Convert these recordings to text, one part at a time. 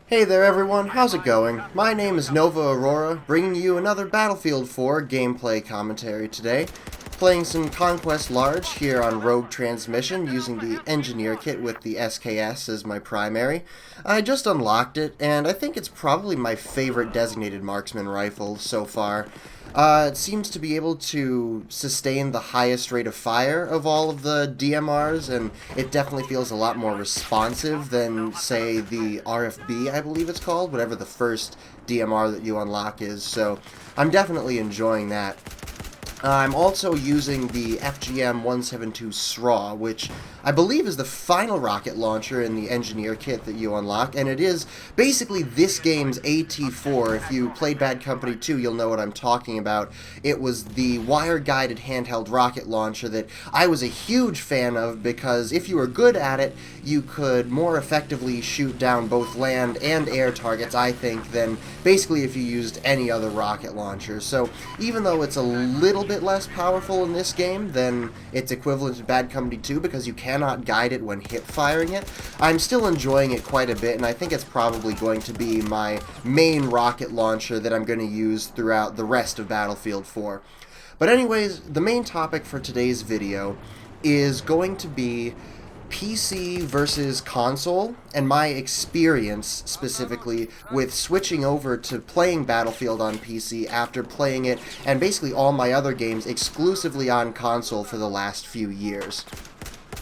Hey there everyone, how's it going? My name is Nova Aurora, bringing you another Battlefield 4 gameplay commentary today. Playing some Conquest Large here on Rogue Transmission using the Engineer Kit with the SKS as my primary. I just unlocked it, and I think it's probably my favorite designated marksman rifle so far. It seems to be able to sustain the highest rate of fire of all of the DMRs, and it definitely feels a lot more responsive than, say, the RFB, I believe it's called, whatever the first DMR that you unlock is, so I'm definitely enjoying that. I'm also using the FGM-172 SRAW, which I believe is the final rocket launcher in the Engineer Kit that you unlock, and it is basically this game's AT-4. If you played Bad Company 2, you'll know what I'm talking about. It was the wire-guided handheld rocket launcher that I was a huge fan of because if you were good at it, you could more effectively shoot down both land and air targets, I think, than basically if you used any other rocket launcher. So even though it's a little bit less powerful in this game than its equivalent to Bad Company 2 because you cannot guide it when hip firing it, I'm still enjoying it quite a bit, and I think it's probably going to be my main rocket launcher that I'm going to use throughout the rest of Battlefield 4. But anyways, the main topic for today's video is going to be PC versus console, and my experience specifically with switching over to playing Battlefield on PC after playing it and basically all my other games exclusively on console for the last few years.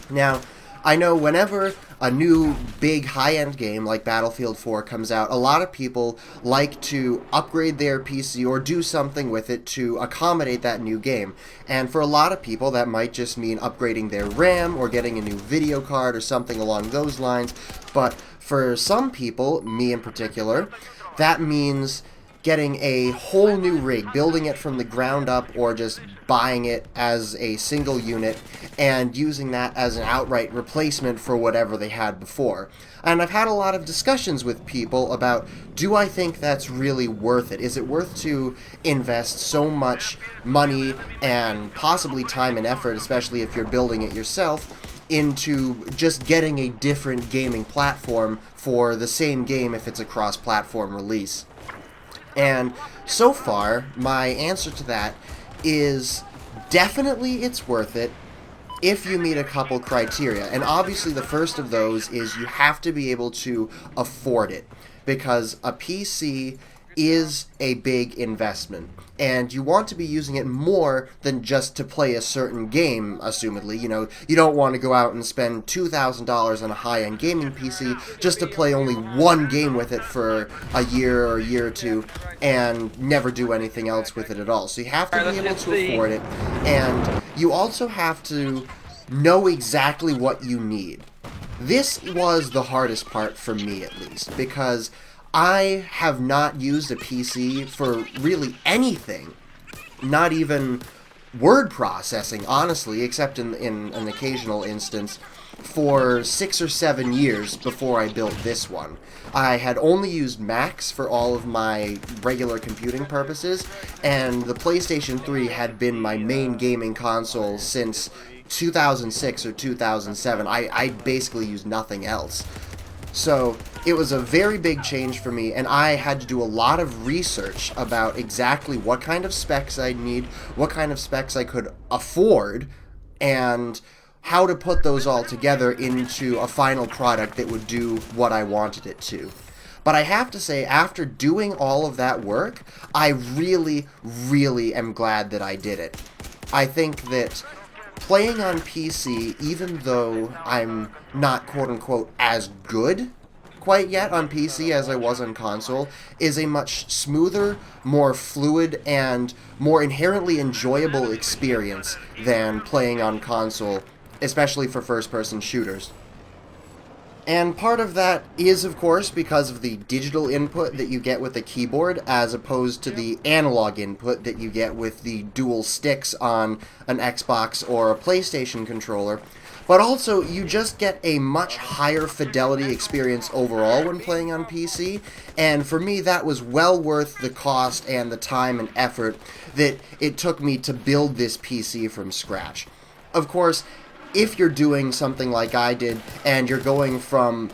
Now, I know whenever a new big high-end game like Battlefield 4 comes out, a lot of people like to upgrade their PC or do something with it to accommodate that new game. And for a lot of people, that might just mean upgrading their RAM or getting a new video card or something along those lines. But for some people, me in particular, that means getting a whole new rig, building it from the ground up, or just buying it as a single unit and using that as an outright replacement for whatever they had before. And I've had a lot of discussions with people about, do I think that's really worth it? Is it worth to invest so much money and possibly time and effort, especially if you're building it yourself, into just getting a different gaming platform for the same game if it's a cross-platform release? And so far, my answer to that is definitely it's worth it if you meet a couple criteria. And obviously the first of those is you have to be able to afford it, because a PC is a big investment, and you want to be using it more than just to play a certain game, assumedly. You know, you don't want to go out and spend $2,000 on a high-end gaming PC just to play only one game with it for a year or a year or two and never do anything else with it at all. So you have to be able to afford it, and you also have to know exactly what you need. This was the hardest part for me, at least, because I have not used a PC for really anything, not even word processing, honestly, except in an occasional instance, for 6 or 7 years before I built this one. I had only used Macs for all of my regular computing purposes, and the PlayStation 3 had been my main gaming console since 2006 or 2007. I basically used nothing else. So it was a very big change for me, and I had to do a lot of research about exactly what kind of specs I'd need, what kind of specs I could afford, and how to put those all together into a final product that would do what I wanted it to. But I have to say, after doing all of that work, I really, really am glad that I did it. I think that playing on PC, even though I'm not quote-unquote as good quite yet on PC as I was on console, is a much smoother, more fluid, and more inherently enjoyable experience than playing on console, especially for first-person shooters. And part of that is, of course, because of the digital input that you get with the keyboard, as opposed to the analog input that you get with the dual sticks on an Xbox or a PlayStation controller. But also, you just get a much higher fidelity experience overall when playing on PC, and for me that was well worth the cost and the time and effort that it took me to build this PC from scratch. Of course, if you're doing something like I did, and you're going from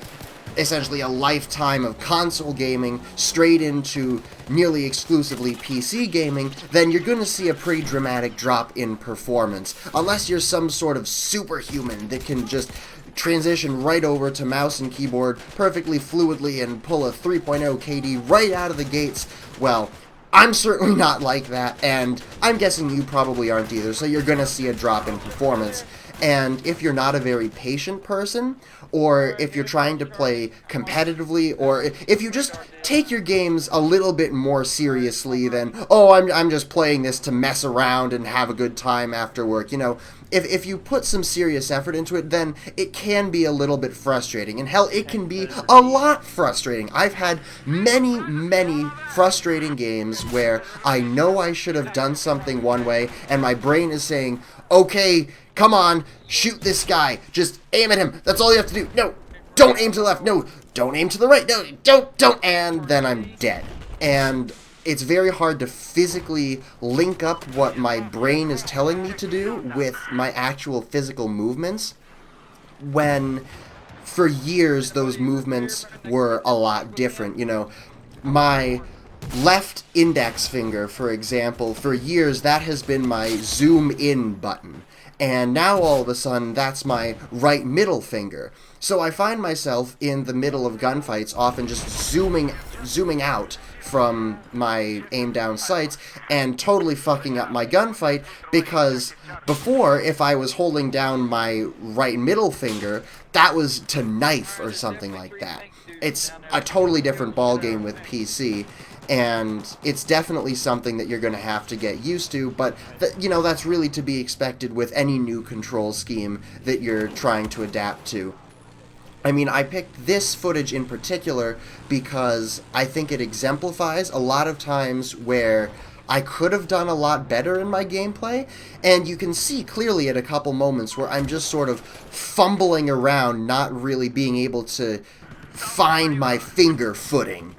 essentially a lifetime of console gaming straight into nearly exclusively PC gaming, then you're going to see a pretty dramatic drop in performance. Unless you're some sort of superhuman that can just transition right over to mouse and keyboard perfectly fluidly and pull a 3.0 KD right out of the gates, well, I'm certainly not like that, and I'm guessing you probably aren't either, so you're going to see a drop in performance. And if you're not a very patient person, or if you're trying to play competitively, or if you just take your games a little bit more seriously than, oh, I'm just playing this to mess around and have a good time after work, you know, if you put some serious effort into it, then it can be a little bit frustrating. And hell, it can be a lot frustrating. I've had many, many frustrating games where I know I should have done something one way, and my brain is saying, okay, come on, shoot this guy. Just aim at him. That's all you have to do. No, don't aim to the left. No, don't aim to the right. No, don't. And then I'm dead. And it's very hard to physically link up what my brain is telling me to do with my actual physical movements when for years those movements were a lot different. You know, my left index finger, for example, for years that has been my zoom in button. And now all of a sudden that's my right middle finger. So I find myself in the middle of gunfights often just zooming out from my aim down sights and totally fucking up my gunfight, because before, if I was holding down my right middle finger, that was to knife or something like that. It's a totally different ballgame with PC, and it's definitely something that you're going to have to get used to, but you know, that's really to be expected with any new control scheme that you're trying to adapt to. I mean, I picked this footage in particular because I think it exemplifies a lot of times where I could have done a lot better in my gameplay, and you can see clearly at a couple moments where I'm just sort of fumbling around, not really being able to find my finger footing,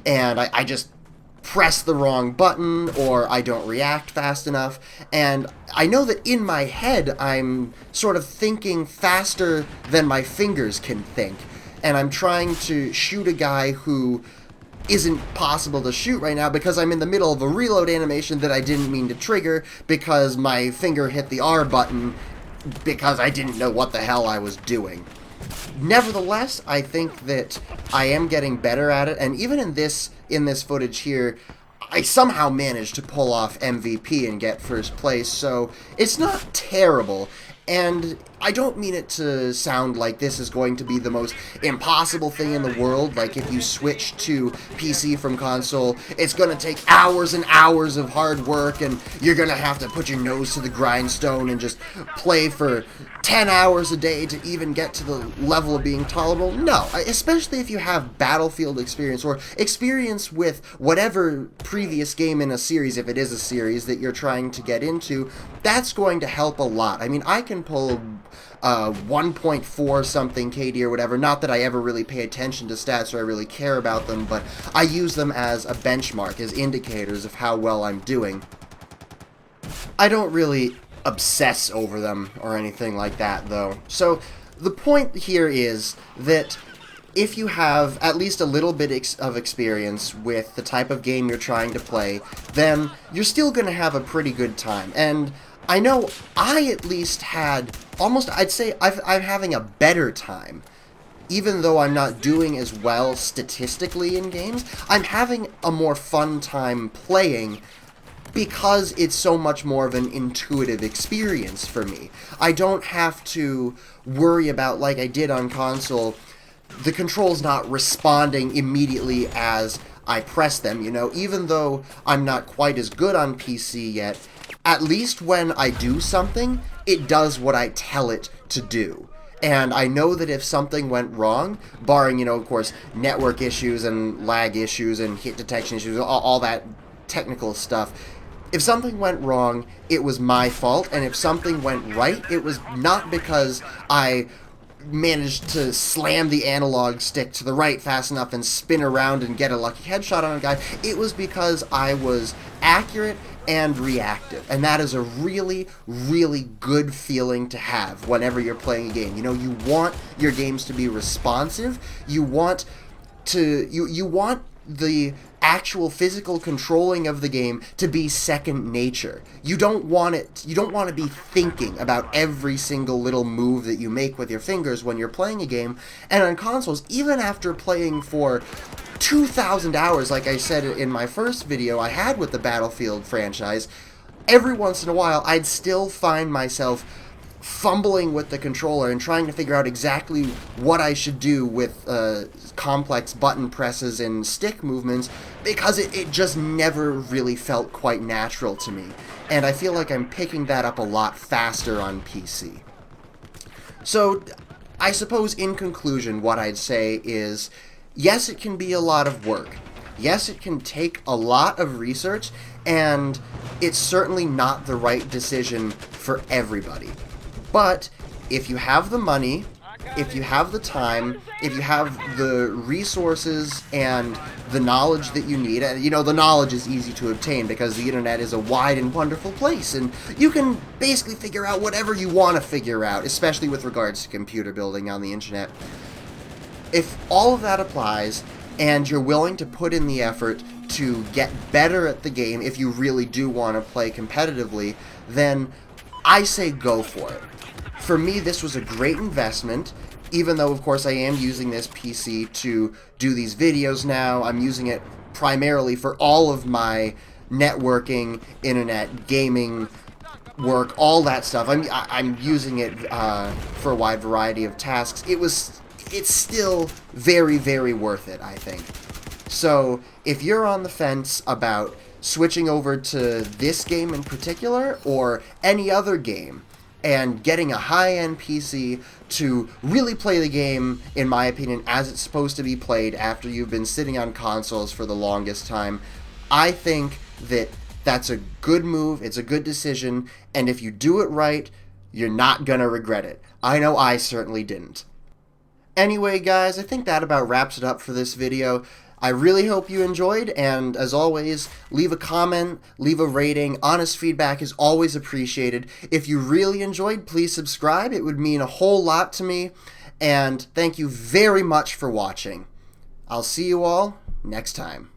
and I just press the wrong button, or I don't react fast enough, and I know that in my head I'm sort of thinking faster than my fingers can think, and I'm trying to shoot a guy who isn't possible to shoot right now because I'm in the middle of a reload animation that I didn't mean to trigger because my finger hit the R button because I didn't know what the hell I was doing. Nevertheless, I think that I am getting better at it, and even in this footage here, I somehow managed to pull off MVP and get first place, so it's not terrible. And I don't mean it to sound like this is going to be the most impossible thing in the world, like if you switch to PC from console, it's going to take hours and hours of hard work, and you're going to have to put your nose to the grindstone and just play for 10 hours a day to even get to the level of being tolerable. No, especially if you have Battlefield experience, or experience with whatever previous game in a series, if it is a series that you're trying to get into, that's going to help a lot. I mean, I can pull 1.4 something KD or whatever. Not that I ever really pay attention to stats or I really care about them, but I use them as a benchmark, as indicators of how well I'm doing. I don't really obsess over them or anything like that, though. So the point here is that if you have at least a little bit of experience with the type of game you're trying to play, then you're still going to have a pretty good time. And I know I at least had I'd say I'm having a better time. Even though I'm not doing as well statistically in games, I'm having a more fun time playing because it's so much more of an intuitive experience for me. I don't have to worry about, like I did on console, the controls not responding immediately as I press them, you know? Even though I'm not quite as good on PC yet, at least when I do something, it does what I tell it to do. And I know that if something went wrong, barring, you know, of course, network issues and lag issues and hit detection issues, all that technical stuff, if something went wrong, it was my fault, and if something went right, it was not because I managed to slam the analog stick to the right fast enough and spin around and get a lucky headshot on a guy. It was because I was accurate and reactive, and that is a really, really good feeling to have whenever you're playing a game. You know, you want your games to be responsive. You want the actual physical controlling of the game to be second nature. You don't want to be thinking about every single little move that you make with your fingers when you're playing a game. And on consoles, even after playing for 2,000 hours, like I said in my first video I had with the Battlefield franchise, every once in a while I'd still find myself fumbling with the controller and trying to figure out exactly what I should do with complex button presses and stick movements, because it just never really felt quite natural to me. And I feel like I'm picking that up a lot faster on PC. So, I suppose in conclusion what I'd say is, yes, it can be a lot of work. Yes, it can take a lot of research, and it's certainly not the right decision for everybody. But if you have the money, if you have the time, if you have the resources and the knowledge that you need, and you know, the knowledge is easy to obtain because the internet is a wide and wonderful place, and you can basically figure out whatever you want to figure out, especially with regards to computer building on the internet. If all of that applies, and you're willing to put in the effort to get better at the game, if you really do want to play competitively, then I say go for it. For me, this was a great investment, even though, of course, I am using this PC to do these videos now. I'm using it primarily for all of my networking, internet, gaming work, all that stuff. I'm using it for a wide variety of tasks. It's still very, very worth it, I think. So, if you're on the fence about switching over to this game in particular, or any other game, and getting a high-end PC to really play the game, in my opinion, as it's supposed to be played after you've been sitting on consoles for the longest time, I think that that's a good move, it's a good decision, and if you do it right, you're not gonna regret it. I know I certainly didn't. Anyway, guys, I think that about wraps it up for this video. I really hope you enjoyed, and as always, leave a comment, leave a rating. Honest feedback is always appreciated. If you really enjoyed, please subscribe. It would mean a whole lot to me, and thank you very much for watching. I'll see you all next time.